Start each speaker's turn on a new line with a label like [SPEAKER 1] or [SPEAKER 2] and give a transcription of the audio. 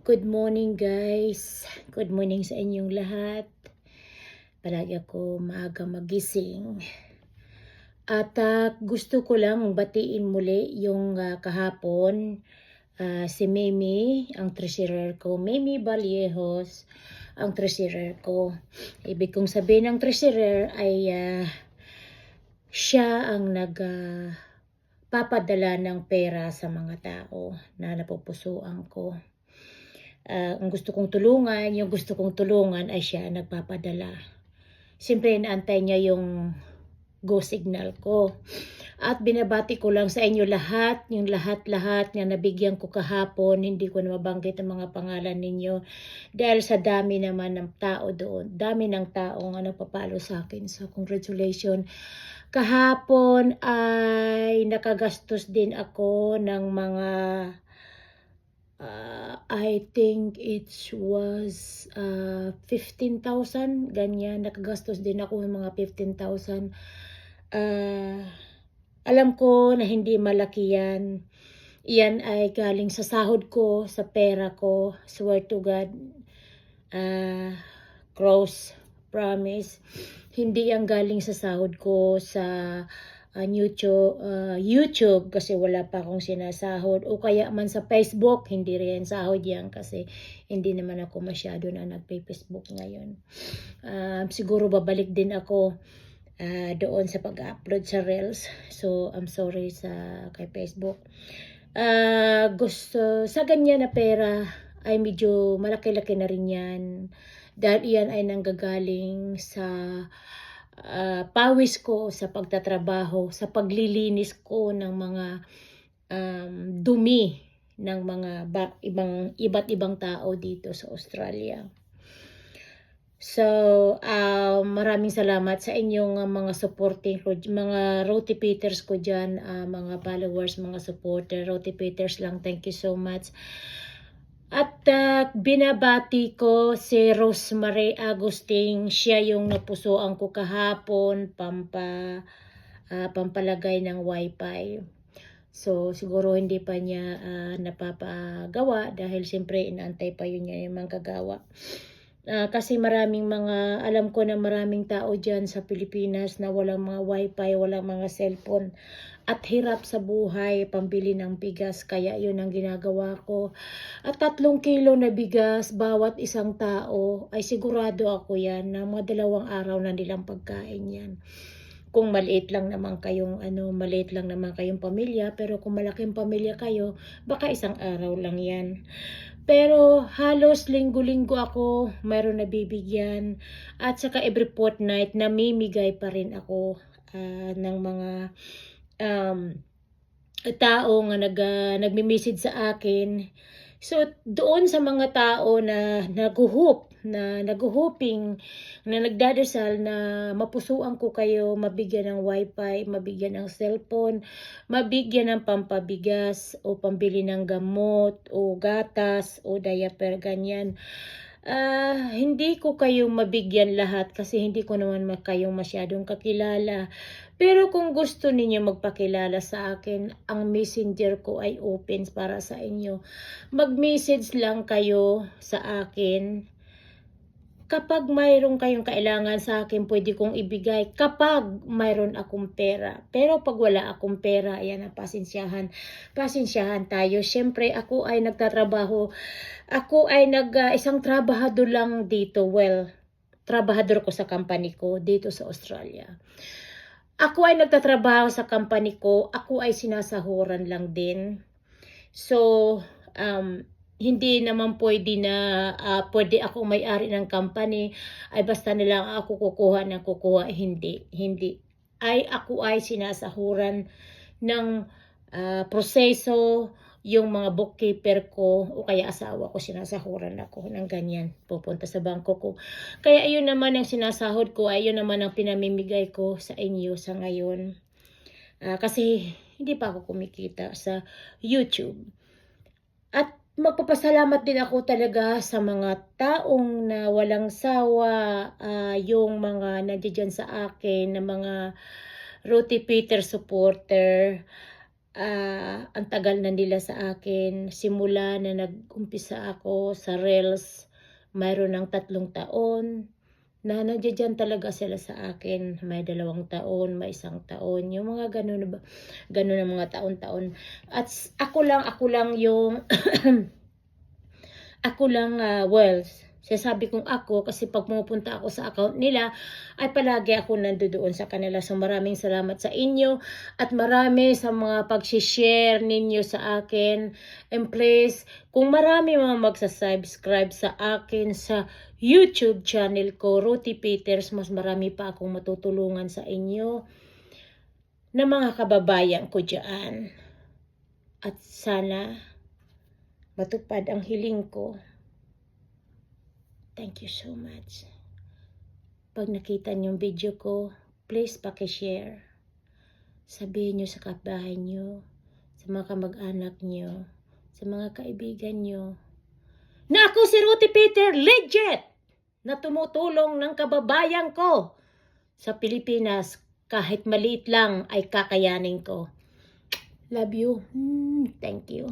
[SPEAKER 1] Good morning guys. Good morning sa inyong lahat. Palagi ako maaga magising. At gusto ko lang batiin muli yung kahapon. Si Mimi, ang treasurer ko. Mimi Vallejos, ang treasurer ko. Ibig kong sabihin ng treasurer ay siya ang papadala ng pera sa mga tao na napupusuan ko. Ang gusto kong tulungan, yung gusto kong tulungan ay siya nagpapadala. Siyempre, inaantay niya yung go signal ko. At binabati ko lang sa inyo lahat, yung lahat-lahat na nabigyan ko kahapon. Hindi ko na mabanggit ang mga pangalan ninyo. Dahil sa dami naman ng tao doon. Dami ng tao nga nagpapalo sa akin. So, congratulations. Kahapon ay nakagastos din ako ng mga I think it was 15,000, ganyan. Nakagastos din ako ng mga 15,000. Alam ko na hindi malaki yan. Iyan ay galing sa sahod ko, sa pera ko. Swear to God. Cross, promise. Hindi yan galing sa sahod ko sa YouTube kasi wala pa akong sinasahod, o kaya man sa Facebook, hindi rin sahod yan kasi hindi naman ako masyado na nagpe-Facebook ngayon. Siguro babalik din ako doon sa pag-upload sa Reels. So I'm sorry kay Facebook. Gusto sa ganyan na pera ay medyo malaki-laki na rin yan dahil iyan ay nanggagaling sa pawis ko sa pagtatrabaho, sa paglilinis ko ng mga dumi ng mga iba't ibang tao dito sa Australia. So, maraming salamat sa inyong mga supporting ko, mga Roti Peters ko dyan, mga followers, mga supporter, Roti Peters lang, thank you so much. At binabati ko si Rosemary Agustin, siya yung napusuan ko kahapon, pampalagay ng wifi. So siguro hindi pa niya napapagawa dahil siyempre inaantay pa yun niya yung manggagawa. Kasi alam ko na maraming tao dyan sa Pilipinas na walang mga wifi, walang mga cellphone. At hirap sa buhay, pambili ng bigas, kaya yun ang ginagawa ko. At 3 kilo na bigas, bawat isang tao, ay sigurado ako yan na mga 2 araw na nilang pagkain yan. Kung maliit lang naman kayong pamilya, pero kung malaking pamilya kayo, baka 1 araw lang yan. Pero halos linggo-linggo ako mayroon nabibigyan, at saka every fortnight namimigay pa rin ako ng mga tao nga nagme-message sa akin. So doon sa mga tao na naguhuping na nagdadasal na mapusuan ko kayo, mabigyan ng wifi, mabigyan ng cellphone, mabigyan ng pampabigas o pambili ng gamot o gatas o diaper, ganyan. Hindi ko kayong mabigyan lahat kasi hindi ko naman kayong masyadong kakilala. Pero kung gusto ninyo magpakilala sa akin, ang messenger ko ay open para sa inyo. Mag-message lang kayo sa akin. Kapag mayroon kayong kailangan sa akin, pwede kong ibigay kapag mayroon akong pera. Pero pag wala akong pera, ayan, pasensyahan. Pasensyahan tayo. Siyempre, ako ay nagtatrabaho. Ako ay isang trabahador lang dito. Well, trabahador ko sa company ko dito sa Australia. Ako ay nagtatrabaho sa company ko. Ako ay sinasahuran lang din. So, hindi naman pwede na pwede ako may-ari ng company ay basta nilang ako kukuha. Hindi. Ako ay sinasahuran ng proseso. Yung mga bookkeeper ko o kaya asawa ko, sinasahuran ako ng ganyan, pupunta sa bangko ko. Kaya ayun naman ang sinasahod ko, ayun naman ang pinamimigay ko sa inyo sa ngayon. Kasi hindi pa ako kumikita sa YouTube. At magpapasalamat din ako talaga sa mga taong na walang sawa, yung mga nandiyan sa akin na mga Roti Peter supporter. ang tagal na nila sa akin. Simula na nag-umpisa ako sa Reels, mayroon ng 3 taon na nandiyan talaga sila sa akin. May 2 taon, may 1 taon. Yung mga ganun, ganun ang mga taon-taon. At ako lang yung, well, sasabi kong ako kasi pag pumupunta ako sa account nila, ay palagi ako nandoon sa kanila. So maraming salamat sa inyo at marami sa mga pag-share ninyo sa akin. And please, kung marami mga magsasubscribe sa akin sa YouTube channel ko, Ruthie Peters, mas marami pa akong matutulungan sa inyo na mga kababayan ko dyan. At sana matupad ang hiling ko. Thank you so much. Pag nakita niyo yung video ko, please paki-share. Sabihin niyo sa kapitbahay niyo, sa mga kamag-anak niyo, sa mga kaibigan niyo, na ako si Ruthie Peter, legit, na tumutulong ng kababayan ko sa Pilipinas. Kahit maliit lang ay kakayanin ko. Love you. Thank you.